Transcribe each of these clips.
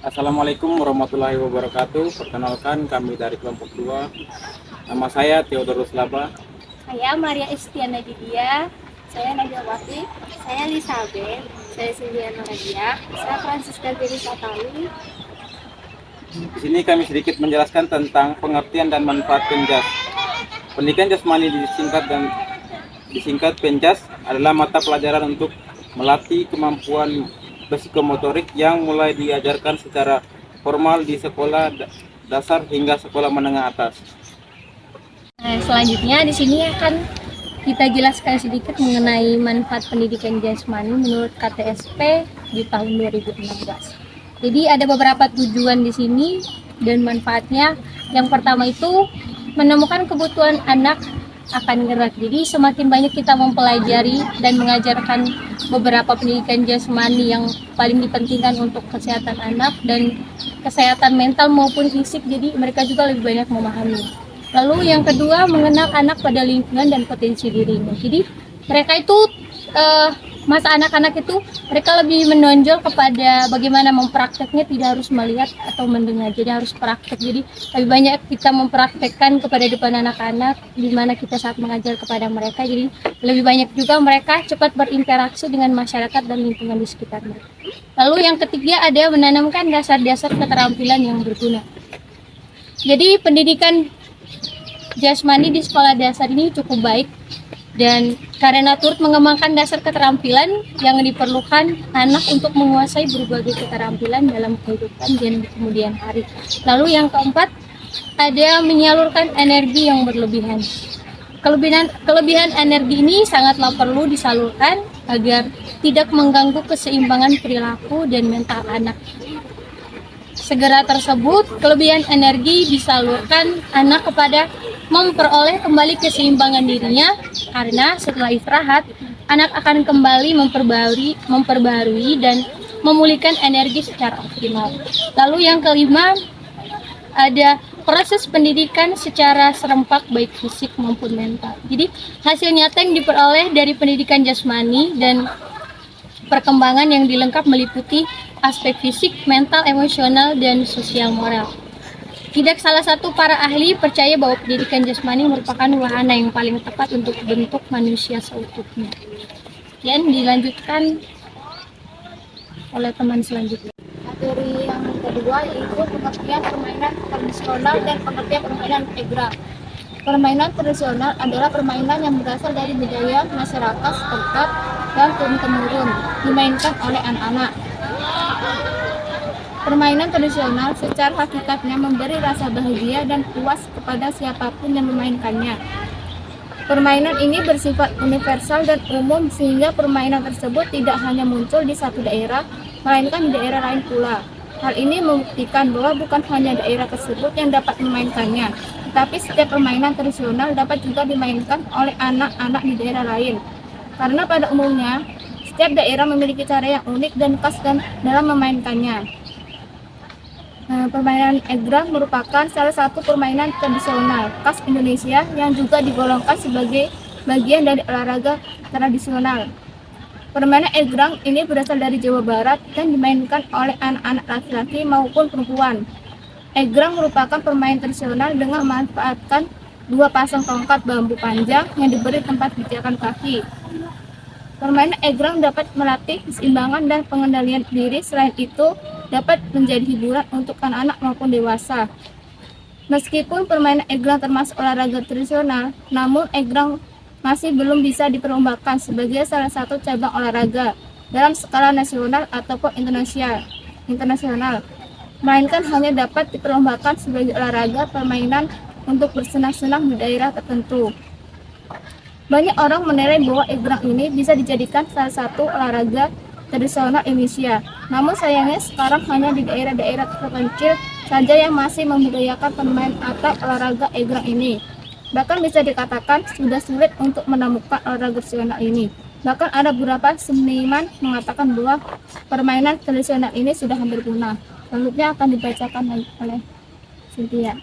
Assalamualaikum warahmatullahi wabarakatuh. Perkenalkan, kami dari kelompok 2. Nama saya Theodorus Laba. Saya Maria Estiana Didia, saya Nadia Wati, saya Elizabeth, saya Silviana Nadia, saya Francisca Geri Satali. Di sini kami sedikit menjelaskan tentang pengertian dan manfaat penjas. Pendidikan jasmani disingkat penjas adalah mata pelajaran untuk melatih kemampuan psikomotorik yang mulai diajarkan secara formal di sekolah dasar hingga sekolah menengah atas. Selanjutnya di sini akan kita jelaskan sedikit mengenai manfaat pendidikan jasmani menurut KTSP di tahun 2016. Jadi ada beberapa tujuan di sini dan manfaatnya. Yang pertama itu menemukan kebutuhan anak akan gerak. Jadi semakin banyak kita mempelajari dan mengajarkan beberapa pendidikan jasmani yang paling dipentingkan untuk kesehatan anak dan kesehatan mental maupun fisik, jadi mereka juga lebih banyak memahami. Lalu yang kedua, mengenal anak pada lingkungan dan potensi dirinya. Jadi mereka itu masa anak-anak itu mereka lebih menonjol kepada bagaimana memprakteknya, tidak harus melihat atau mendengar, jadi harus praktek. Jadi lebih banyak kita mempraktekkan kepada depan anak-anak, di mana kita saat mengajar kepada mereka, jadi lebih banyak juga mereka cepat berinteraksi dengan masyarakat dan lingkungan di sekitar mereka. Lalu yang ketiga ada menanamkan dasar-dasar keterampilan yang berguna. Jadi pendidikan jasmani di sekolah dasar ini cukup baik, dan karena turut mengembangkan dasar keterampilan yang diperlukan anak untuk menguasai berbagai keterampilan dalam kehidupan dan di kemudian hari. Lalu yang keempat, ada menyalurkan energi yang berlebihan. Kelebihan energi ini sangatlah perlu disalurkan agar tidak mengganggu keseimbangan perilaku dan mental anak. Segera tersebut, kelebihan energi disalurkan anak kepada memperoleh kembali keseimbangan dirinya, karena setelah istirahat, anak akan kembali memperbarui dan memulihkan energi secara optimal. Lalu yang kelima, ada proses pendidikan secara serempak baik fisik maupun mental. Jadi hasil nyata yang diperoleh dari pendidikan jasmani dan perkembangan yang dilengkap meliputi aspek fisik, mental, emosional, dan sosial moral. Tidak salah satu para ahli percaya bahwa pendidikan jasmani merupakan wahana yang paling tepat untuk bentuk manusia seutuhnya. Dan dilanjutkan oleh teman selanjutnya. Materi yang kedua yaitu pengertian permainan tradisional dan pengertian permainan egrang. Permainan tradisional adalah permainan yang berasal dari budaya masyarakat setempat dan turun-temurun dimainkan oleh anak-anak. Permainan tradisional secara hakikatnya memberi rasa bahagia dan puas kepada siapapun yang memainkannya. Permainan ini bersifat universal dan umum, sehingga permainan tersebut tidak hanya muncul di satu daerah, melainkan di daerah lain pula. Hal ini membuktikan bahwa bukan hanya daerah tersebut yang dapat memainkannya, tetapi setiap permainan tradisional dapat juga dimainkan oleh anak-anak di daerah lain. Karena pada umumnya, setiap daerah memiliki cara yang unik dan khas dalam memainkannya. Permainan egrang merupakan salah satu permainan tradisional khas Indonesia yang juga digolongkan sebagai bagian dari olahraga tradisional. Permainan egrang ini berasal dari Jawa Barat dan dimainkan oleh anak-anak laki-laki maupun perempuan. Egrang merupakan permainan tradisional dengan memanfaatkan dua pasang tongkat bambu panjang yang diberi tempat pijakan kaki. Permainan egrang dapat melatih keseimbangan dan pengendalian diri. Selain itu, dapat menjadi hiburan untuk anak-anak maupun dewasa. Meskipun permainan egrang termasuk olahraga tradisional, namun egrang masih belum bisa diperlombakan sebagai salah satu cabang olahraga dalam skala nasional ataupun internasional, melainkan hanya dapat diperlombakan sebagai olahraga permainan untuk bersenang-senang di daerah tertentu. Banyak orang menilai bahwa egrang ini bisa dijadikan salah satu olahraga tradisional Indonesia. Namun sayangnya sekarang hanya di daerah-daerah terpencil saja yang masih membudayakan permainan atau olahraga egrang ini. Bahkan bisa dikatakan sudah sulit untuk menemukan olahraga tradisional ini. Bahkan ada beberapa seniman mengatakan bahwa permainan tradisional ini sudah hampir punah. Selanjutnya akan dibacakan oleh Cynthia.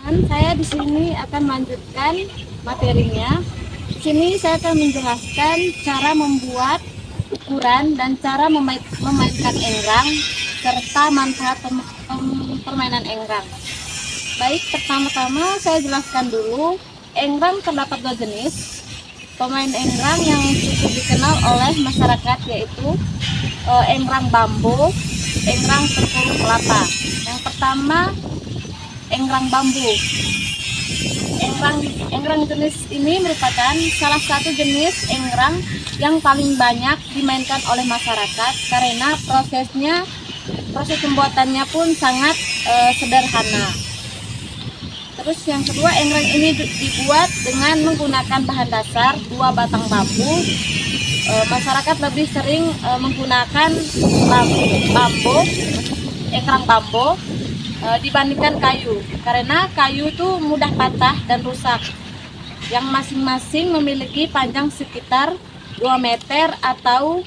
Saya di sini akan melanjutkan materinya. Di sini saya akan menjelaskan cara membuat ukuran dan cara memainkan egrang serta manfaat permainan enggrang. Baik, pertama-tama saya jelaskan dulu, enggrang terdapat dua jenis. Pemain enggrang yang cukup dikenal oleh masyarakat yaitu enggrang bambu, enggrang tempurung kelapa. Yang pertama, enggrang bambu. Enggrang jenis ini merupakan salah satu jenis enggrang yang paling banyak dimainkan oleh masyarakat karena proses pembuatannya pun sangat sederhana. Terus yang kedua, enggrang ini dibuat dengan menggunakan bahan dasar 2 batang bambu. Masyarakat lebih sering menggunakan enggrang bambu dibandingkan kayu, karena kayu itu mudah patah dan rusak, yang masing-masing memiliki panjang sekitar 2 meter atau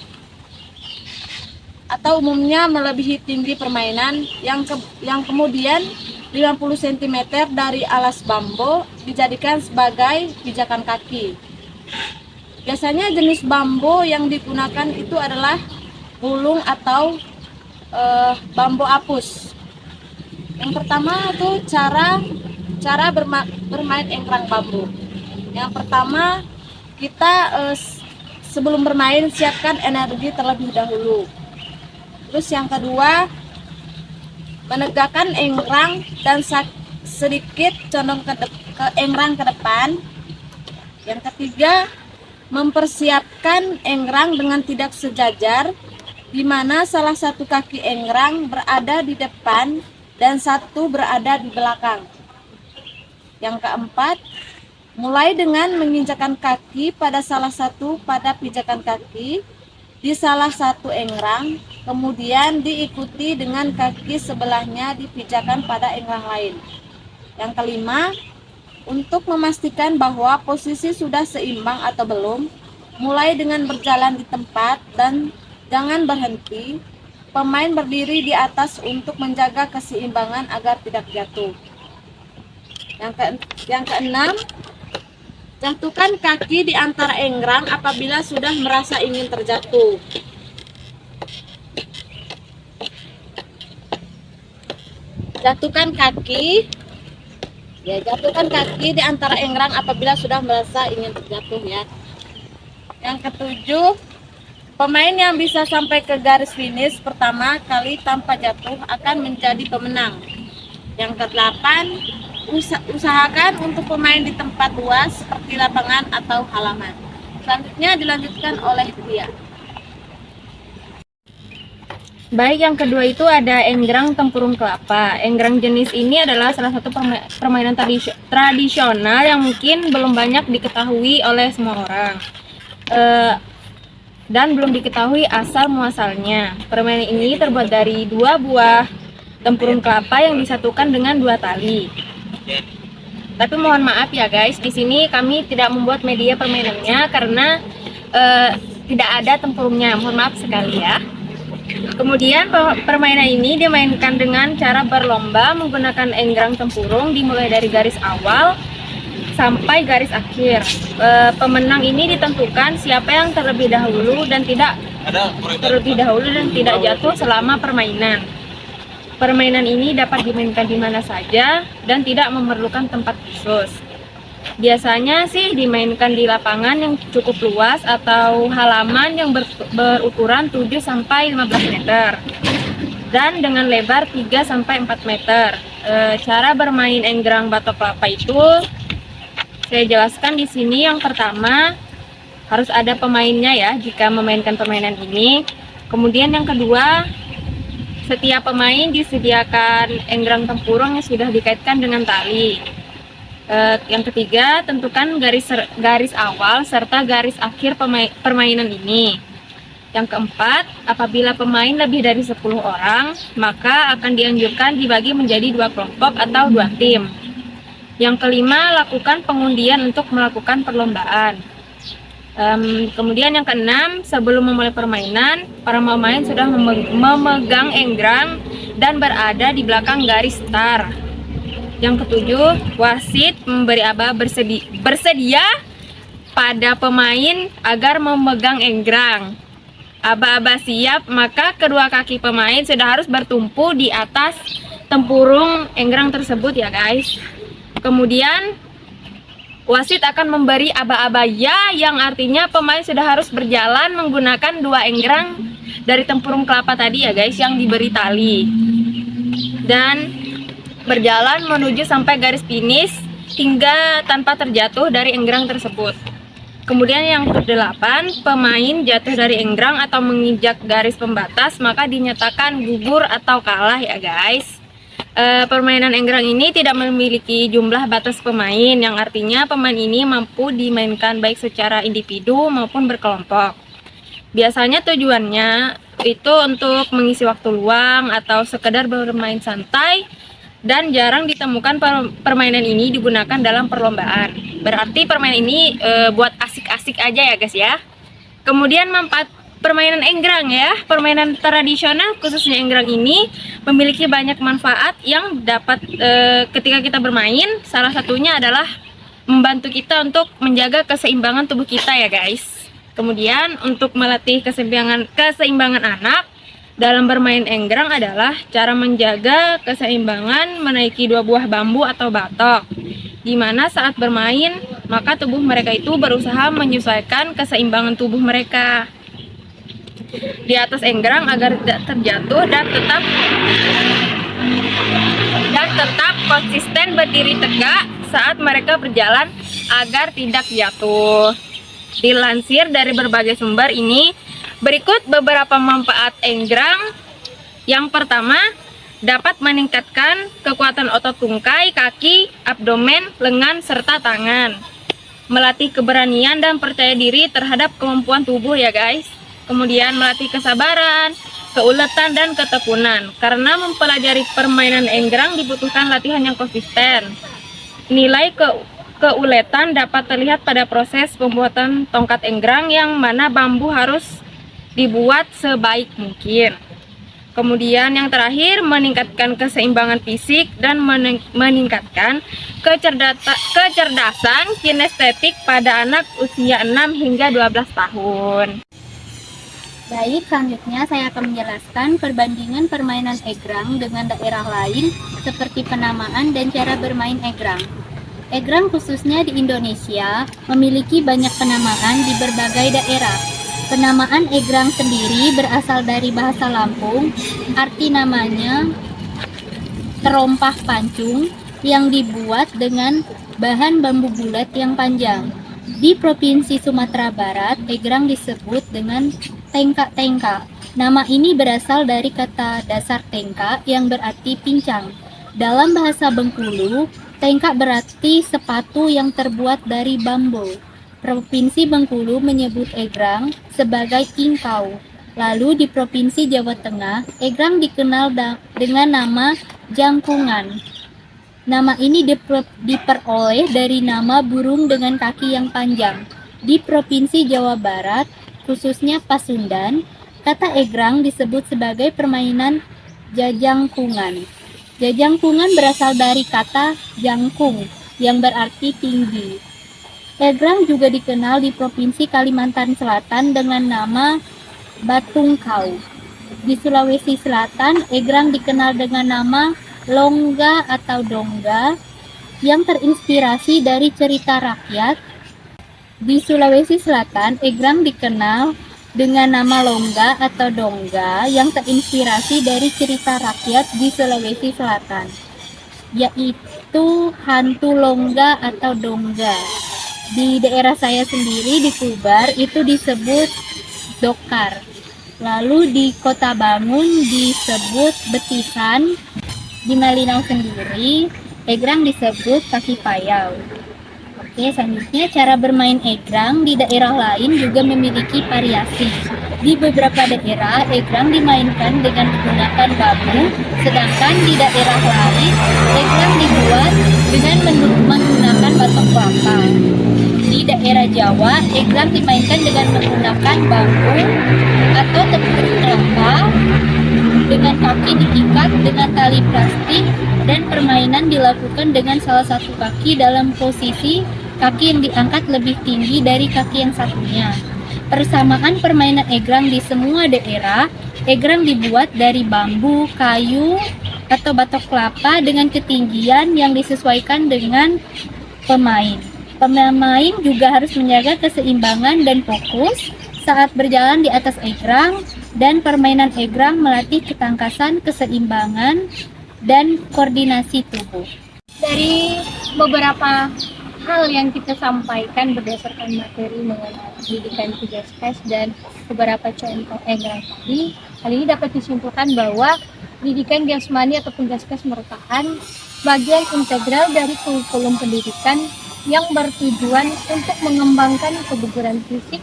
umumnya melebihi tinggi permainan yang kemudian 50 cm dari alas bambu dijadikan sebagai pijakan kaki. Biasanya jenis bambu yang digunakan itu adalah gulung atau bambu apus. Yang pertama itu cara bermain enggrang bambu. Yang pertama, kita sebelum bermain siapkan energi terlebih dahulu. Terus yang kedua, menegakkan enggrang dan sedikit condong ke enggrang ke depan. Yang ketiga, mempersiapkan enggrang dengan tidak sejajar, di mana salah satu kaki enggrang berada di depan dan satu berada di belakang. Yang keempat, mulai dengan menginjakkan kaki pada salah satu pada pijakan kaki di salah satu enggrang, kemudian diikuti dengan kaki sebelahnya dipijakan pada enggrang lain. Yang kelima, untuk memastikan bahwa posisi sudah seimbang atau belum, mulai dengan berjalan di tempat dan jangan berhenti. Pemain berdiri di atas untuk menjaga keseimbangan agar tidak jatuh. Yang keenam, jatuhkan kaki di antara enggrang apabila sudah merasa ingin terjatuh. Jatuhkan kaki di antara enggrang apabila sudah merasa ingin terjatuh ya. Yang ketujuh, pemain yang bisa sampai ke garis finish pertama kali tanpa jatuh akan menjadi pemenang. Yang kedelapan, usahakan untuk pemain di tempat luas seperti lapangan atau halaman. Selanjutnya dilanjutkan oleh dia. Baik, yang kedua itu ada enggrang tempurung kelapa. Enggrang jenis ini adalah salah satu permainan tradisional yang mungkin belum banyak diketahui oleh semua orang. Dan belum diketahui asal muasalnya. Permainan ini terbuat dari 2 buah tempurung kelapa yang disatukan dengan 2 tali. Tapi mohon maaf ya guys, di sini kami tidak membuat media permainannya karena tidak ada tempurungnya. Mohon maaf sekali ya. Kemudian permainan ini dimainkan dengan cara berlomba menggunakan enggrang tempurung dimulai dari garis awal sampai garis akhir. Pemenang ini ditentukan siapa yang terlebih dahulu dan tidak jatuh selama permainan. Permainan ini dapat dimainkan di mana saja dan tidak memerlukan tempat khusus. Biasanya sih dimainkan di lapangan yang cukup luas atau halaman yang berukuran 7-15 meter dan dengan lebar 3-4 meter. Cara bermain enggrang batok kelapa itu saya jelaskan di sini. Yang pertama, harus ada pemainnya ya jika memainkan permainan ini. Kemudian yang kedua, setiap pemain disediakan enggrang tempurung yang sudah dikaitkan dengan tali. Yang ketiga, tentukan garis awal serta garis akhir permainan ini. Yang keempat, apabila pemain lebih dari 10 orang, maka akan dianjurkan dibagi menjadi 2 kelompok atau 2 tim. Yang kelima, lakukan pengundian untuk melakukan perlombaan. Kemudian yang keenam, sebelum memulai permainan, para pemain sudah memegang enggrang dan berada di belakang garis start. Yang ketujuh, wasit memberi aba bersedia pada pemain agar memegang enggrang. aba-aba siap, maka kedua kaki pemain sudah harus bertumpu di atas tempurung enggrang tersebut ya guys. Kemudian wasit akan memberi aba-aba ya, yang artinya pemain sudah harus berjalan menggunakan dua enggrang dari tempurung kelapa tadi ya guys, yang diberi tali, dan berjalan menuju sampai garis finish hingga tanpa terjatuh dari enggrang tersebut. Kemudian yang ke-8, pemain jatuh dari enggrang atau menginjak garis pembatas maka dinyatakan gugur atau kalah ya guys. Permainan enggrang ini tidak memiliki jumlah batas pemain, yang artinya pemain ini mampu dimainkan baik secara individu maupun berkelompok. Biasanya tujuannya itu untuk mengisi waktu luang atau sekedar bermain santai, dan jarang ditemukan permainan ini digunakan dalam perlombaan. Berarti permainan ini buat asik-asik aja ya guys ya. Kemudian manfaat permainan enggrang ya. Permainan tradisional khususnya enggrang ini memiliki banyak manfaat yang dapat ketika kita bermain. Salah satunya adalah membantu kita untuk menjaga keseimbangan tubuh kita ya guys. Kemudian untuk melatih keseimbangan anak dalam bermain enggrang adalah cara menjaga keseimbangan menaiki dua buah bambu atau batok, di mana saat bermain maka tubuh mereka itu berusaha menyesuaikan keseimbangan tubuh mereka di atas enggrang agar tidak terjatuh dan tetap konsisten berdiri tegak saat mereka berjalan agar tidak jatuh. Dilansir dari berbagai sumber ini, berikut beberapa manfaat enggrang. Yang pertama, dapat meningkatkan kekuatan otot tungkai, kaki, abdomen, lengan, serta tangan. Melatih keberanian dan percaya diri terhadap kemampuan tubuh ya guys. Kemudian melatih kesabaran, keuletan, dan ketekunan. Karena mempelajari permainan enggrang dibutuhkan latihan yang konsisten. Nilai keuletan dapat terlihat pada proses pembuatan tongkat enggrang, yang mana bambu harus dibuat sebaik mungkin. Kemudian yang terakhir, meningkatkan keseimbangan fisik dan meningkatkan kecerdasan kinestetik pada anak usia 6 hingga 12 tahun. Baik, selanjutnya saya akan menjelaskan perbandingan permainan enggrang dengan daerah lain seperti penamaan dan cara bermain enggrang. Enggrang khususnya di Indonesia memiliki banyak penamaan di berbagai daerah. Penamaan enggrang sendiri berasal dari bahasa Lampung, arti namanya terompah pancung yang dibuat dengan bahan bambu bulat yang panjang. Di Provinsi Sumatera Barat, enggrang disebut dengan tengka-tengka. Nama ini berasal dari kata dasar tengka yang berarti pincang. Dalam bahasa Bengkulu, tengka berarti sepatu yang terbuat dari bambu. Provinsi Bengkulu menyebut enggrang sebagai ingkau. Lalu di Provinsi Jawa Tengah, enggrang dikenal dengan nama jangkungan. Nama ini diperoleh dari nama burung dengan kaki yang panjang. Di Provinsi Jawa Barat, khususnya Pasundan, kata enggrang disebut sebagai permainan jajangkungan. Jajangkungan berasal dari kata jangkung yang berarti tinggi. Enggrang juga dikenal di Provinsi Kalimantan Selatan dengan nama batungkau. Di Sulawesi Selatan, enggrang dikenal dengan nama longga atau dongga yang terinspirasi dari cerita rakyat. Di Sulawesi Selatan, enggrang dikenal dengan nama longga atau dongga yang terinspirasi dari cerita rakyat di Sulawesi Selatan, yaitu hantu longga atau dongga. Di daerah saya sendiri di Tubar itu disebut dokar. Lalu di Kota Bangun disebut betisan. Di Malinau sendiri, enggrang disebut kaki payau. Oke, selanjutnya cara bermain enggrang di daerah lain juga memiliki variasi. Di beberapa daerah, enggrang dimainkan dengan menggunakan bambu, sedangkan di daerah lain, enggrang dibuat dengan menggunakan batok kelapa. Di daerah Jawa, enggrang dimainkan dengan menggunakan bambu atau tepung kelapa dengan kaki diikat dengan tali plastik, dan permainan dilakukan dengan salah satu kaki dalam posisi kaki yang diangkat lebih tinggi dari kaki yang satunya. persamaan permainan egrang di semua daerah. Egrang dibuat dari bambu, kayu, atau batok kelapa dengan ketinggian yang disesuaikan dengan pemain. Pemain juga harus menjaga keseimbangan dan fokus saat berjalan di atas egrang, dan permainan egrang melatih ketangkasan, keseimbangan, dan koordinasi tubuh. Dari beberapa hal yang kita sampaikan berdasarkan materi mengenai pendidikan 3S dan beberapa contoh egrang tadi, hal ini dapat disimpulkan bahwa pendidikan jasmani ataupun Gaskes merupakan bagian integral dari kurikulum pendidikan yang bertujuan untuk mengembangkan kebugaran fisik,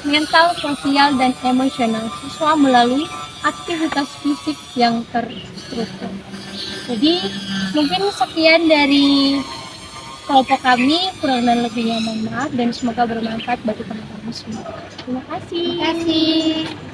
mental, sosial, dan emosional siswa melalui aktivitas fisik yang terstruktur. Jadi mungkin sekian dari kelompok kami, kurang dan lebihnya mohon maaf, dan semoga bermanfaat bagi teman-teman semua. Terima kasih.